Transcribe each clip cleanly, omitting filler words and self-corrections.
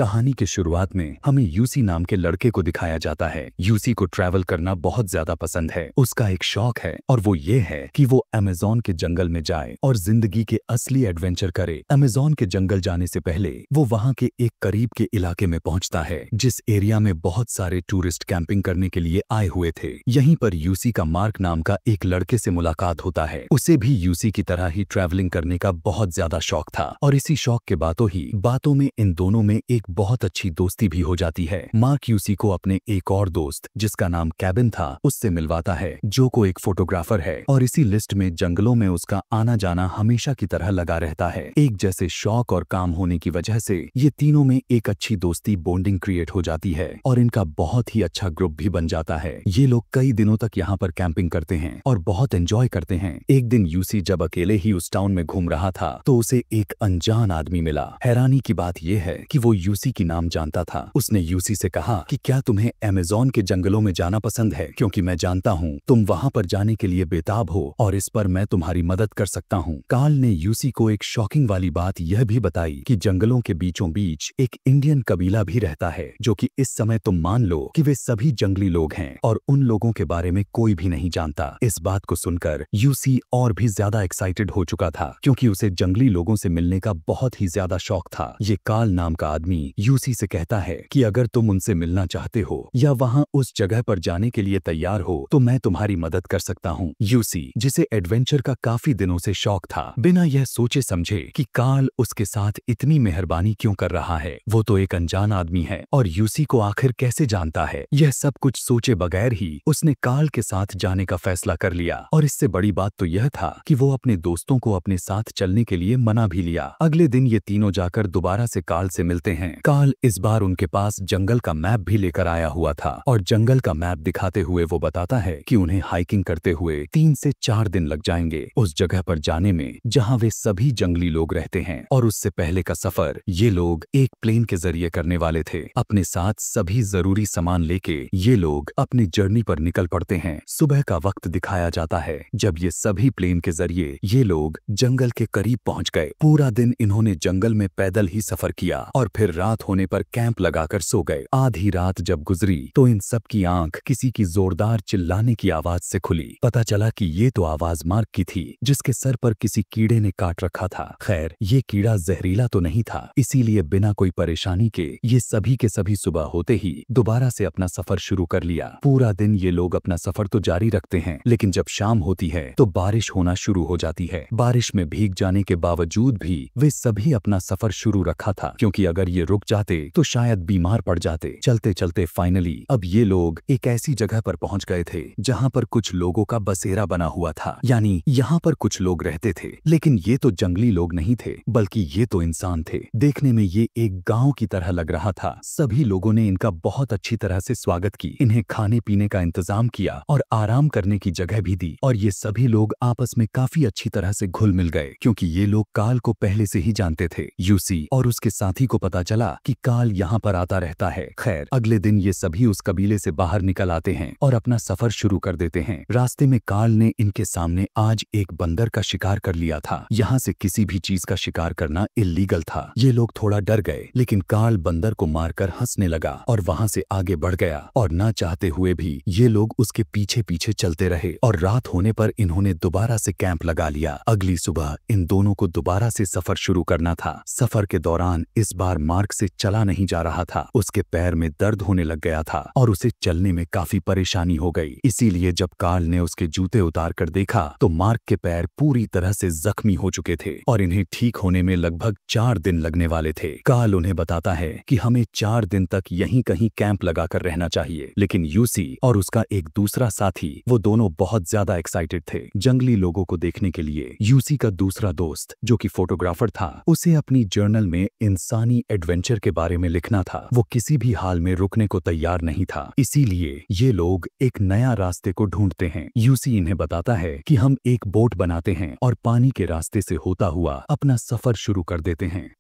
कहानी की शुरुआत में हमें यूसी नाम के लड़के को दिखाया जाता है। यूसी को ट्रैवल करना बहुत ज्यादा पसंद है। उसका एक शौक है और वो ये है कि वो अमेज़न के जंगल में जाए और जिंदगी के असली एडवेंचर करे। अमेज़न के जंगल जाने से पहले वो वहाँ के एक करीब के इलाके में पहुँचता है जिस एरिया में बहुत सारे टूरिस्ट कैंपिंग करने के लिए आए हुए थे। यहीं पर यूसी का मार्क नाम का एक लड़के से मुलाकात होता है। उसे भी यूसी की तरह ही ट्रैवलिंग करने का बहुत ज्यादा शौक था और इसी शौक के बातों में इन दोनों में एक बहुत अच्छी दोस्ती भी हो जाती है। मार्क यूसी को अपने एक और दोस्त जिसका नाम केविन था उससे मिलवाता है जो को एक फोटोग्राफर है और इसी लिस्ट में जंगलों में उसका आना जाना हमेशा की तरह लगा रहता है। एक जैसे शौक और काम होने की वजह से ये तीनों में एक अच्छी दोस्ती बॉन्डिंग क्रिएट हो जाती है और इनका बहुत ही अच्छा ग्रुप भी बन जाता है। ये लोग कई दिनों तक यहाँ पर कैंपिंग करते हैं और बहुत एंजॉय करते हैं। एक दिन यूसी जब अकेले ही उस टाउन में घूम रहा था तो उसे एक अनजान आदमी मिला। हैरानी की बात यह है कि वो यूसी की नाम जानता था। उसने यूसी से कहा कि क्या तुम्हें अमेज़न के जंगलों में जाना पसंद है, क्योंकि मैं जानता हूँ तुम वहाँ पर जाने के लिए बेताब हो और इस पर मैं तुम्हारी मदद कर सकता हूँ। कार्ल ने यूसी को एक शॉकिंग वाली बात यह भी बताई कि जंगलों के बीचों बीच एक इंडियन कबीला भी रहता है जो कि इस समय तुम मान लो कि वे सभी जंगली लोग हैं और उन लोगों के बारे में कोई भी नहीं जानता। इस बात को सुनकर यूसी और भी ज्यादा एक्साइटेड हो चुका था क्योंकि उसे जंगली लोगों से मिलने का बहुत ही ज्यादा शौक था। ये कार्ल नाम का आदमी यूसी से कहता है कि अगर तुम उनसे मिलना चाहते हो या वहाँ उस जगह पर जाने के लिए तैयार हो तो मैं तुम्हारी मदद कर सकता हूँ। यूसी जिसे एडवेंचर का काफी दिनों से शौक था बिना यह सोचे समझे कि कार्ल उसके साथ इतनी मेहरबानी क्यों कर रहा है। वो तो एक अनजान आदमी है और यूसी को आखिर कैसे जानता है। यह सब कुछ सोचे बगैर ही उसने कार्ल के साथ जाने का फैसला कर लिया और इससे बड़ी बात तो यह था कि वो अपने दोस्तों को अपने साथ चलने के लिए मना भी लिया। अगले दिन ये तीनों जाकर दोबारा से कार्ल से मिलते हैं। कार्ल इस बार उनके पास जंगल का मैप भी लेकर आया हुआ था और जंगल का मैप दिखाते हुए वो बताता है कि उन्हें हाइकिंग करते हुए 3 से 4 दिन लग जाएंगे उस जगह पर जाने में जहां वे सभी जंगली लोग रहते हैं। और उससे पहले का सफर ये लोग एक प्लेन के जरिए करने वाले थे। अपने साथ सभी जरूरी सामान लेके ये लोग अपनी जर्नी पर निकल पड़ते हैं। सुबह का वक्त दिखाया जाता है जब ये सभी प्लेन के जरिए ये लोग जंगल के करीब पहुंच गए। पूरा दिन इन्होंने जंगल में पैदल ही सफर किया और फिर रात होने पर कैंप लगाकर सो गए। आधी रात जब गुजरी तो इन सब की आंख किसी की जोरदार चिल्लाने की आवाज से खुली। पता चला कि ये तो आवाज मार्क की थी जिसके सर पर किसी कीड़े ने काट रखा था। खैर ये कीड़ा जहरीला तो नहीं था, इसीलिए बिना कोई परेशानी के ये सभी के सभी सुबह होते ही दोबारा से अपना सफर शुरू कर लिया। पूरा दिन ये लोग अपना सफर तो जारी रखते हैं लेकिन जब शाम होती है तो बारिश होना शुरू हो जाती है। बारिश में भीग जाने के बावजूद भी वे सभी अपना सफर शुरू रखा था क्योंकि अगर ये रुक जाते तो शायद बीमार पड़ जाते। चलते चलते फाइनली अब ये लोग एक ऐसी जगह पर पहुंच गए थे जहां पर कुछ लोगों का बसेरा बना हुआ था, यानी यहाँ पर कुछ लोग रहते थे। लेकिन ये तो जंगली लोग नहीं थे बल्कि ये तो इंसान थे। देखने में ये एक गांव की तरह लग रहा था। सभी लोगों ने इनका बहुत अच्छी तरह से स्वागत की, इन्हें खाने पीने का इंतजाम किया और आराम करने की जगह भी दी। और ये सभी लोग आपस में काफी अच्छी तरह से घुल मिल गए क्योंकि ये लोग कार्ल को पहले से ही जानते थे। यूसी और उसके साथी को पता चला कि कार्ल यहाँ पर आता रहता है। खैर अगले दिन ये सभी उस कबीले से बाहर निकल आते हैं और अपना सफर शुरू कर देते हैं। रास्ते में कार्ल ने इनके सामने आज एक बंदर का शिकार कर लिया था। यहाँ से किसी भी चीज का शिकार करना इल्लीगल था। ये लोग थोड़ा डर गए लेकिन कार्ल बंदर को मारकर हंसने लगा और वहाँ से आगे बढ़ गया और ना चाहते हुए भी ये लोग उसके पीछे पीछे चलते रहे और रात होने पर इन्होंने दोबारा से कैंप लगा लिया। अगली सुबह इन दोनों को दोबारा से सफर शुरू करना था। सफर के दौरान इस बार मार्क से चला नहीं जा रहा था। उसके पैर में दर्द होने लग गया था और उसे चलने में काफी परेशानी हो गई। इसीलिए जब कार्ल ने उसके जूते उतार कर देखा तो मार्क के पैर पूरी तरह से जख्मी हो चुके थे और इन्हें ठीक होने में लगभग 4 दिन लगने वाले थे। कार्ल उन्हें बताता है कि हमें 4 दिन तक यहीं कहीं कैंप लगाकर रहना चाहिए। लेकिन यूसी और उसका एक दूसरा साथी वो दोनों बहुत ज्यादा एक्साइटेड थे जंगली लोगों को देखने के लिए। यूसी का दूसरा दोस्त जो कि फोटोग्राफर था उसे अपनी जर्नल में इंसानी एडवेंचर के बारे में लिखना था। वो किसी भी हाल में रुकने को तैयार नहीं था, इसीलिए ये लोग एक नया रास्ते को ढूंढते हैं। यूसी इन्हें बताता है कि हम एक बोट बनाते हैं और पानी के रास्ते से होता हुआ अपना सफर शुरू कर देते हैं।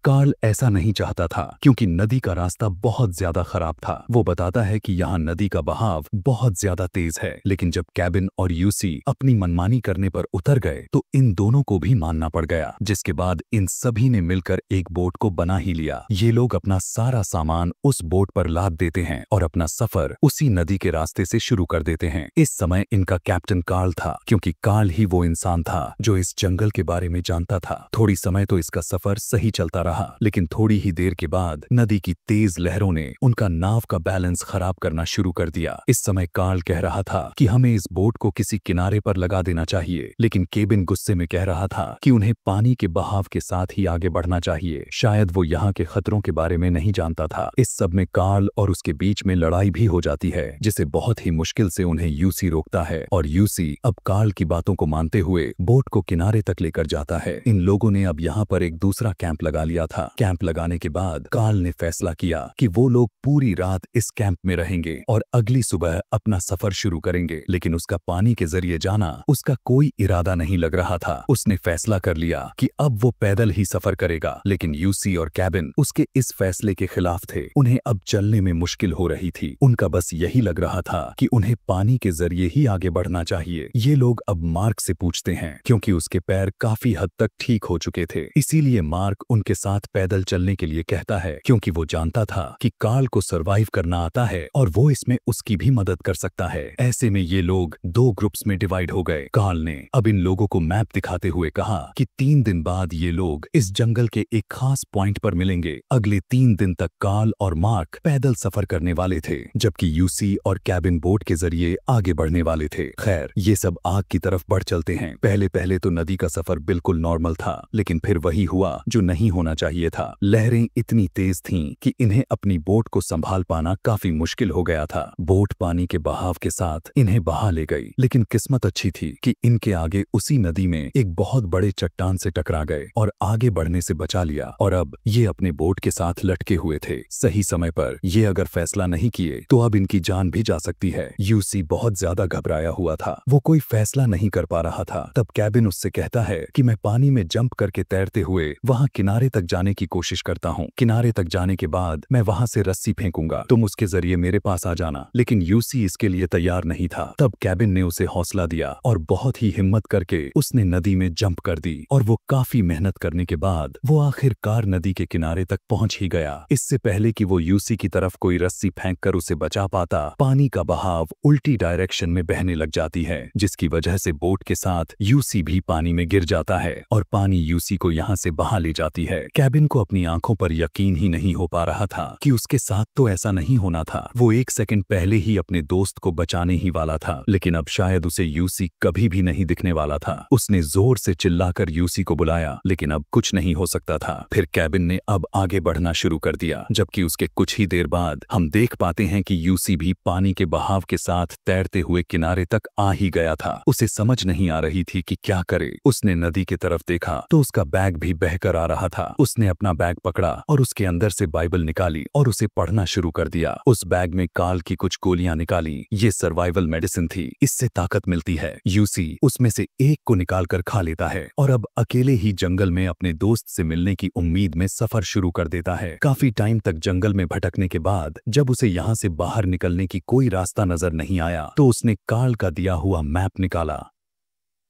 कार्ल ऐसा नहीं चाहता था क्योंकि नदी का रास्ता बहुत ज्यादा खराब था। वो बताता है कि यहाँ नदी का बहाव बहुत ज्यादा तेज है, लेकिन जब केविन और यूसी अपनी मनमानी करने पर उतर गए तो इन दोनों को भी मानना पड़ गया, जिसके बाद इन सभी ने मिलकर एक बोट को बना ही लिया। ये लोग अपना सारा सामान उस बोट पर लाद देते हैं और अपना सफर उसी नदी के रास्ते से शुरू कर देते हैं। इस समय इनका कैप्टन कार्ल था, क्योंकि कार्ल ही वो इंसान था जो इस जंगल के बारे में जानता था। थोड़ी समय तो इसका सफर सही चलता रहा, लेकिन थोड़ी ही देर के बाद नदी की तेज लहरों ने उनका नाव का बैलेंस खराब करना शुरू कर दिया। इस समय कार्ल कह रहा था कि हमें इस बोट को किसी किनारे पर लगा देना चाहिए, लेकिन केविन गुस्से में कह रहा था कि उन्हें पानी के बहाव के साथ ही आगे बढ़ना चाहिए। शायद वो यहाँ के खतरों के बारे में नहीं जानता था। इस सब में कार्ल और उसके बीच में लड़ाई भी हो जाती है, जिसे बहुत ही मुश्किल से उन्हें यूसी रोकता है और यूसी अब कार्ल की बातों को मानते हुए बोट को किनारे तक लेकर जाता है। इन लोगों ने अब यहाँ पर एक दूसरा कैंप लगा लिया था। कैंप लगाने के बाद कार्ल ने फैसला किया कि वो लोग पूरी रात इस कैंप में रहेंगे और अगली सुबह अपना सफर शुरू करेंगे, लेकिन उसका पानी के जरिए जाना उसका कोई इरादा नहीं लग रहा था। उसने फैसला कर लिया कि अब वो पैदल ही सफर करेगा, लेकिन यूसी और केविन उसके इस फैसले के खिलाफ थे। उन्हें अब चलने में मुश्किल हो रही थी। उनका बस यही लग रहा था कि उन्हें पानी के जरिए ही आगे बढ़ना चाहिए। ये लोग अब मार्क से पूछते हैं, क्योंकि उसके पैर काफी हद तक ठीक हो चुके थे। इसीलिए मार्क उनके साथ पैदल चलने के लिए कहता है, क्योंकि वो जानता था कि कार्ल को सरवाइव करना आता है और वो इसमें उसकी भी मदद कर सकता है। ऐसे में ये लोग दो ग्रुप्स में डिवाइड हो गए। कार्ल ने अब इन लोगों को मैप दिखाते हुए कहा कि 3 दिन बाद ये लोग इस जंगल के एक खास पॉइंट पर मिलेंगे। अगले 3 दिन तक कार्ल और मार्क पैदल सफर करने वाले थे, जबकि यूसी और केविन बोट के जरिए आगे बढ़ने वाले थे। खैर, ये सब आग की तरफ बढ़ चलते हैं। पहले पहले तो नदी का सफर बिल्कुल नॉर्मल था, लेकिन फिर वही हुआ जो नहीं होना चाहिए था। लहरें इतनी तेज थीं कि इन्हें अपनी बोट को संभाल पाना काफी मुश्किल हो गया था। बोट पानी के बहाव के साथ इन्हें बहा ले गई, लेकिन किस्मत अच्छी थी कि इनके आगे उसी नदी में एक बहुत बड़े चट्टान से टकरा गए और आगे बढ़ने से बचा लिया। और अब ये अपने बोट के साथ लटके हुए थे। सही समय पर ये अगर फैसला नहीं किए तो अब इनकी जान भी जा सकती है। यूसी बहुत ज्यादा घबराया हुआ था। वो कोई फैसला नहीं कर पा रहा था। तब केविन उससे कहता है कि मैं पानी में जंप करके तैरते हुए वहां किनारे तक जाने की कोशिश करता हूँ। किनारे तक जाने के बाद मैं वहां से रस्सी फेंकूंगा, तुम उसके जरिए मेरे पास आ जाना। लेकिन यूसी इसके लिए तैयार नहीं था। तब केविन ने उसे हौसला दिया और बहुत ही हिम्मत करके उसने नदी में जंप कर दी और वो काफी मेहनत करने के बाद वो आखिरकार नदी के किनारे तक पहुंच ही गया। इससे पहले कि वो यूसी की तरफ कोई रस्सी फेंककर उसे बचा पाता, पानी का बहाव उल्टी डायरेक्शन में बहने लग जाती है, जिसकी वजह से बोट के साथ यूसी भी पानी में गिर जाता है और पानी यूसी को यहाँ से बहा ले जाती है। केविन को अपनी आंखों पर यकीन ही नहीं हो पा रहा था कि उसके साथ तो ऐसा नहीं होना था। वो 1 सेकंड पहले ही अपने दोस्त को बचाने ही वाला था, लेकिन अब शायद उसे यूसी कभी भी नहीं दिखने वाला था। उसने जोर से चिल्लाकर यूसी को बुलाया, लेकिन अब कुछ नहीं हो सकता था। फिर केविन ने अब आगे बढ़ना शुरू कर दिया, जबकि उसके कुछ ही देर बाद हम देख पाते हैं कि यूसी भी पानी के बहाव के साथ तैरते हुए किनारे तक आ ही गया था। उसे समझ नहीं आ रही थी कि क्या करे। उसने नदी की तरफ देखा तो उसका बैग भी बहकर आ रहा था। उसने अपना बैग पकड़ा और उसके अंदर से बाइबल निकाली और उसे पढ़ना शुरू कर दिया। उस बैग में कार्ल की कुछ गोलियां निकाली। ये सर्वाइवल मेडिसिन थी, इससे ताकत मिलती है। यूसी उसमें से एक को निकाल कर खा लेता है और अब अकेले ही जंगल में अपने दोस्त से मिलने की उम्मीद में सफर शुरू कर देता है। काफी टाइम तक जंगल में भटकने के बाद जब उसे यहाँ से बाहर निकलने की कोई रास्ता नजर नहीं आया तो उसने कार्ल का दिया हुआ मैप निकाला।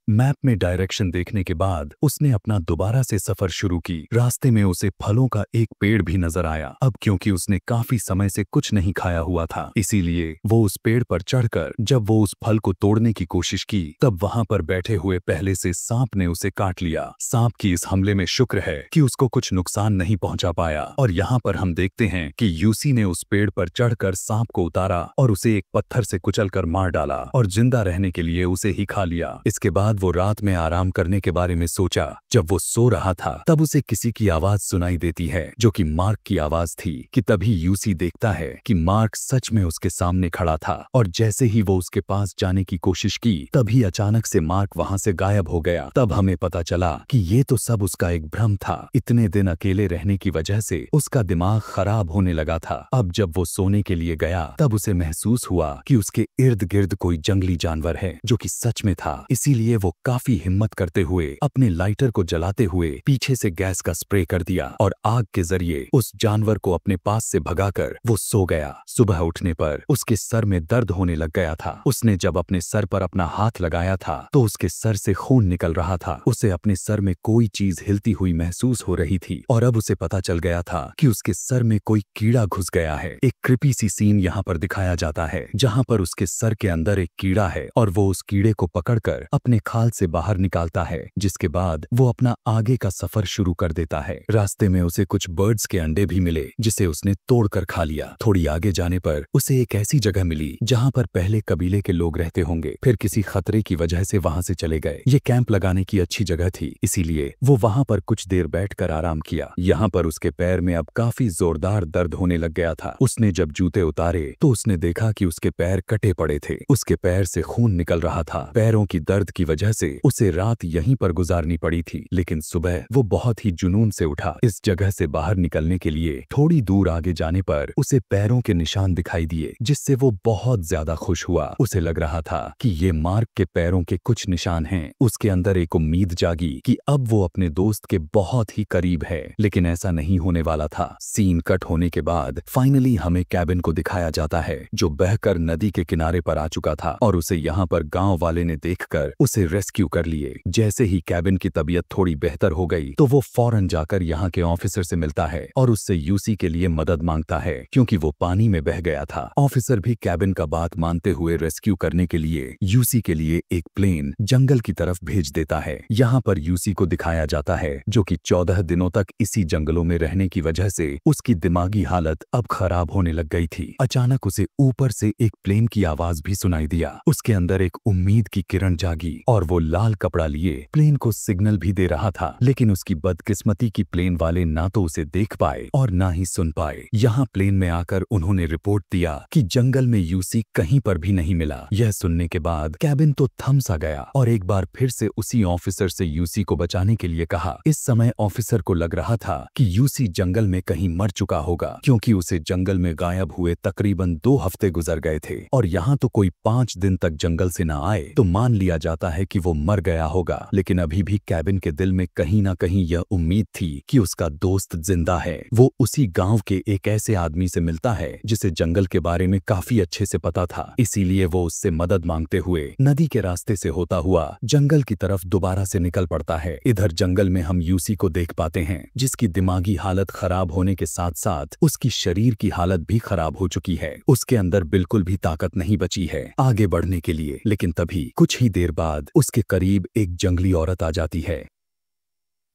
मैप में डायरेक्शन देखने के बाद उसने अपना दोबारा से सफर शुरू की। रास्ते में उसे फलों का एक पेड़ भी नजर आया। अब क्योंकि उसने काफी समय से कुछ नहीं खाया हुआ था, इसीलिए वो उस पेड़ पर चढ़कर जब वो उस फल को तोड़ने की कोशिश की तब वहां पर बैठे हुए पहले से सांप ने उसे काट लिया। सांप की इस हमले में शुक्र है कि उसको कुछ नुकसान नहीं पहुंचा पाया। और यहाँ पर हम देखते हैं कि यूसी ने उस पेड़ पर चढ़कर सांप को उतारा और उसे एक पत्थर से कुचलकर मार डाला और जिंदा रहने के लिए उसे ही खा लिया। इसके बाद वो रात में आराम करने के बारे में सोचा। जब वो सो रहा था तब उसे किसी की आवाज सुनाई देती है, जो कि मार्क की आवाज थी। कि तभी यूसी देखता है कि मार्क सच में उसके सामने खड़ा था और जैसे ही वो उसके पास जाने की कोशिश की तभी अचानक से मार्क वहां से गायब हो गया। तब हमें पता चला कि ये तो सब उसका एक भ्रम था। इतने दिन अकेले रहने की वजह से उसका दिमाग खराब होने लगा था। अब जब वो सोने के लिए गया तब उसे महसूस हुआ कि उसके इर्द गिर्द कोई जंगली जानवर है, जो कि सच में था। इसीलिए वो काफी हिम्मत करते हुए अपने लाइटर को जलाते हुए पीछे से गैस का स्प्रे कर दिया और आग के जरिए उस जानवर को अपने पास से भगाकर वो सो गया। सुबह उठने पर उसके सर में दर्द होने लग गया था। उसने जब अपने सर पर अपना हाथ लगाया था तो उसके सर से खून निकल रहा था। उसे अपने सर में कोई चीज हिलती हुई महसूस हो रही थी और अब उसे पता चल गया था कि उसके सर में कोई कीड़ा घुस गया है। एक क्रिपी सी सीन यहाँ पर दिखाया जाता है जहाँ पर उसके सर के अंदर एक कीड़ा है और वो उस कीड़े को पकड़कर अपने खाल से बाहर निकालता है, जिसके बाद वो अपना आगे का सफर शुरू कर देता है। रास्ते में उसे कुछ बर्ड्स के अंडे भी मिले जिसे उसने तोड़कर खा लिया। थोड़ी आगे जाने पर उसे एक ऐसी जगह मिली जहाँ पर पहले कबीले के लोग रहते होंगे, फिर किसी खतरे की वजह से वहां से चले गए। ये कैंप लगाने की अच्छी जगह थी, इसीलिए वो वहां पर कुछ देर बैठकर आराम किया। यहाँ पर उसके पैर में अब काफी जोरदार दर्द होने लग गया था। उसने जब जूते उतारे तो उसने देखा कि उसके पैर कटे पड़े थे। उसके पैर से खून निकल रहा था। पैरों की दर्द की वजह से उसे रात यहीं पर गुजारनी पड़ी थी, लेकिन सुबह वो बहुत ही जुनून से उठा। इस जगह से बाहर निकलने के लिए थोड़ी दूर आगे जाने पर उसे पैरों के निशान दिखाई दिए, जिससे वो बहुत ज्यादा खुश हुआ। उसे लग रहा था कि ये मार्क के पैरों के कुछ निशान हैं। उसके अंदर एक उम्मीद जागी कि अब वो अपने दोस्त के बहुत ही करीब है, लेकिन ऐसा नहीं होने वाला था। सीन कट होने के बाद फाइनली हमें कैबिन को दिखाया जाता है जो बहकर नदी के किनारे पर आ चुका था और उसे यहाँ पर गांव वाले ने देखकर उसे रेस्क्यू कर लिए। जैसे ही कैबिन की तबीयत थोड़ी बेहतर हो गई तो वो फौरन जाकर यहाँ के ऑफिसर से मिलता है और उससे यूसी के लिए मदद मांगता है क्योंकि वो पानी में बह गया था। ऑफिसर भी कैबिन का बात मानते हुए रेस्क्यू करने के लिए यूसी के लिए एक प्लेन जंगल की तरफ भेज देता है। यहाँ पर यूसी को दिखाया जाता है जो कि 14 दिनों तक इसी जंगलों में रहने की वजह से उसकी दिमागी हालत अब खराब होने लग गई थी। अचानक उसे ऊपर से एक प्लेन की आवाज भी सुनाई दिया। उसके अंदर एक उम्मीद की किरण जागी और वो लाल कपड़ा लिए प्लेन को सिग्नल भी दे रहा था, लेकिन उसकी बदकिस्मती की प्लेन वाले ना तो उसे देख पाए और ना ही सुन पाए। यहाँ प्लेन में आकर उन्होंने रिपोर्ट दिया कि जंगल में यूसी कहीं पर भी नहीं मिला। यह सुनने के बाद कैबिन तो थम सा गया और एक बार फिर से उसी ऑफिसर से यूसी को बचाने के लिए कहा। इस समय ऑफिसर को लग रहा था कि यूसी जंगल में कहीं मर चुका होगा, क्योंकि उसे जंगल में गायब हुए तकरीबन 2 हफ्ते गुजर गए थे और यहाँ तो कोई 5 दिन तक जंगल से ना आए तो मान लिया जाता है कि वो मर गया होगा। लेकिन अभी भी कैबिन के दिल में कहीं ना कहीं यह उम्मीद थी कि उसका दोस्त जिंदा है। वो उसी गांव के एक ऐसे आदमी से मिलता है जिसे जंगल के बारे में काफी अच्छे से पता था, इसीलिए वो उससे मदद मांगते हुए नदी के रास्ते से होता हुआ जंगल की तरफ दोबारा से निकल पड़ता है। इधर जंगल में हम यूसी को देख पाते हैं जिसकी दिमागी हालत खराब होने के साथ साथ उसकी शरीर की हालत भी खराब हो चुकी है। उसके अंदर बिल्कुल भी ताकत नहीं बची है आगे बढ़ने के लिए। लेकिन तभी कुछ ही देर बाद उसके करीब एक जंगली औरत आ जाती है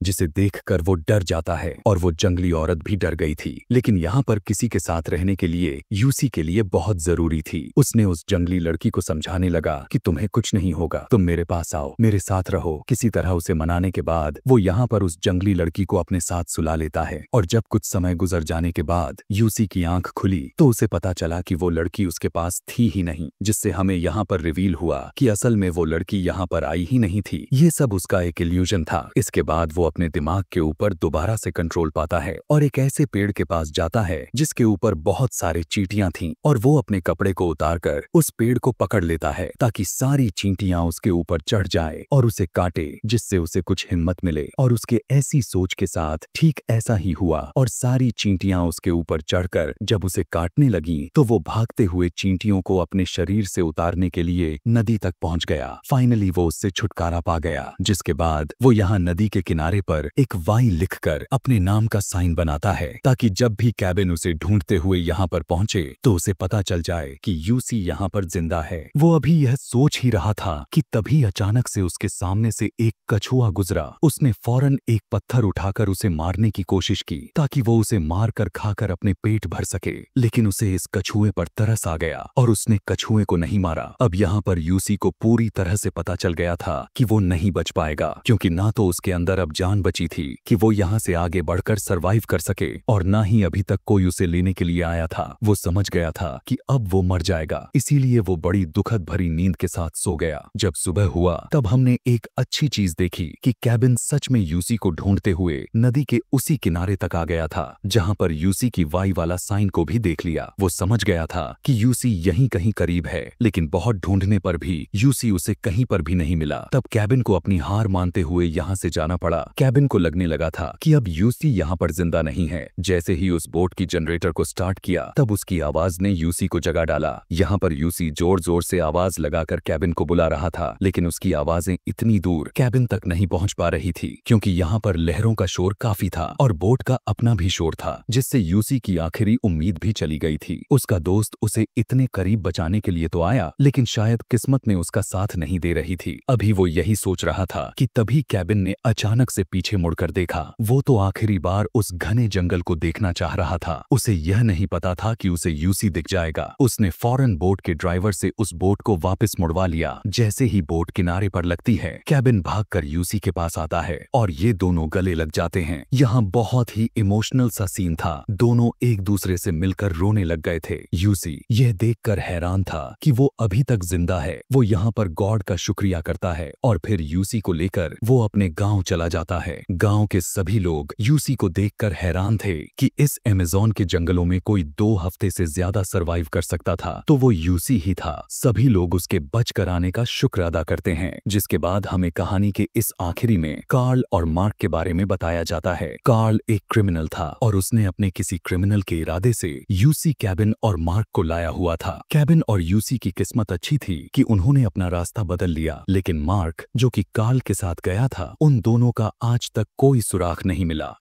जिसे देखकर वो डर जाता है और वो जंगली औरत भी डर गई थी। लेकिन यहाँ पर किसी के साथ रहने के लिए यूसी के लिए बहुत जरूरी थी। उसने उस जंगली लड़की को समझाने लगा कि तुम्हें कुछ नहीं होगा, तुम मेरे पास आओ, मेरे साथ रहो। किसी तरह उसे मनाने के बाद वो यहाँ पर उस जंगली लड़की को अपने साथ सुला लेता है और जब कुछ समय गुजर जाने के बाद यूसी की आंख खुली तो उसे पता चला कि वो लड़की उसके पास थी ही नहीं, जिससे हमें यहाँ पर रिवील हुआ कि असल में वो लड़की यहाँ पर आई ही नहीं थी। ये सब उसका एक इल्यूजन था। इसके बाद वो अपने दिमाग के ऊपर दोबारा से कंट्रोल पाता है और एक ऐसे पेड़ के पास जाता है जिसके ऊपर बहुत सारे चींटियां थीं और वो अपने कपड़े को उतारकर उस पेड़ को पकड़ लेता है ताकि सारी चींटियां उसके ऊपर चढ़ जाए और उसे काटे, जिससे उसे कुछ हिम्मत मिले। और उसके ऐसी सोच के साथ ठीक ऐसा ही हुआ और सारी चींटियां उसके ऊपर चढ़कर जब उसे काटने लगी तो वो भागते हुए चींटियों को अपने शरीर से उतारने के लिए नदी तक पहुंच गया। फाइनली वो उससे छुटकारा पा गया, जिसके बाद वो यहाँ नदी के किनारे पर एक वाई लिखकर अपने नाम का साइन बनाता है ताकि जब भी कैबिन उसे ढूंढते हुए यहाँ पर पहुंचे तो उसे पता चल जाए कि यूसी यहाँ पर जिंदा है। वो अभी यह सोच ही रहा था कि तभी अचानक से उसके सामने से एक कछुआ गुजरा। उसने फौरन एक पत्थर उठाकर उसे मारने की कोशिश की ताकि वो उसे मारकर खाकर अपने पेट भर सके, लेकिन उसे इस कछुए पर तरस आ गया और उसने कछुए को नहीं मारा। अब यहाँ पर यूसी को पूरी तरह से पता चल गया था कि वो नहीं बच पाएगा, क्योंकि ना तो उसके अंदर अब जान जान बची थी कि वो यहाँ से आगे बढ़कर सरवाइव कर सके, और ना ही अभी तक कोई उसे लेने के लिए आया था। वो समझ गया था कि अब वो मर जाएगा, इसीलिए वो बड़ी दुखद भरी नींद के साथ सो गया। जब सुबह हुआ तब हमने एक अच्छी चीज देखी कि कैबिन सच में यूसी को ढूंढते हुए नदी के उसी किनारे तक आ गया था जहाँ पर यूसी की वाई वाला साइन को भी देख लिया। वो समझ गया था कि यूसी यहीं कहीं करीब है, लेकिन बहुत ढूंढने पर भी यूसी उसे कहीं पर भी नहीं मिला। तब कैबिन को अपनी हार मानते हुए यहाँ से जाना पड़ा। कैबिन को लगने लगा था कि अब यूसी यहाँ पर जिंदा नहीं है। जैसे ही उस बोट की जनरेटर को स्टार्ट किया तब उसकी आवाज ने यूसी को जगा डाला। यहाँ पर यूसी जोर जोर से आवाज लगाकर कैबिन को बुला रहा था, लेकिन उसकी आवाजें इतनी दूर कैबिन तक नहीं पहुंच पा रही थी, क्योंकि यहाँ पर लहरों का शोर काफी था और बोट का अपना भी शोर था, जिससे यूसी की आखिरी उम्मीद भी चली गई थी। उसका दोस्त उसे इतने करीब बचाने के लिए तो आया, लेकिन शायद किस्मत में उसका साथ नहीं दे रही थी। अभी वो यही सोच रहा था कि तभी कैबिन ने अचानक से पीछे मुड़कर देखा। वो तो आखिरी बार उस घने जंगल को देखना चाह रहा था। उसे यह नहीं पता था कि उसे यूसी दिख जाएगा। उसने फौरन बोट के ड्राइवर से उस बोट को वापस मुड़वा लिया। जैसे ही बोट किनारे पर लगती है, कैबिन भागकर यूसी के पास आता है और ये दोनों गले लग जाते हैं। यहाँ बहुत ही इमोशनल सा सीन था। दोनों एक दूसरे से मिलकर रोने लग गए थे। यूसी यह देखकर हैरान था कि वो अभी तक जिंदा है। वो यहाँ पर गॉड का शुक्रिया करता है और फिर यूसी को लेकर वो अपने गांव चला जाता है। गांव के सभी लोग यूसी को देखकर हैरान थे कि इस अमेज़न के जंगलों में कोई 2 हफ्ते से ज्यादा सरवाइव कर सकता था तो वो यूसी ही था। सभी लोग उसके बच कर आने का शुक्र अदा करते हैं। जिसके बाद हमें कहानी के इस आखिरी में कार्ल और मार्क के बारे में बताया जाता है। कार्ल एक क्रिमिनल था और उसने अपने किसी क्रिमिनल के इरादे से यूसी, कैबिन और मार्क को लाया हुआ था। कैबिन और यूसी की किस्मत अच्छी थी कि उन्होंने अपना रास्ता बदल लिया, लेकिन मार्क जो कि कार्ल के साथ गया था, उन दोनों का आज तक कोई सुराग नहीं मिला।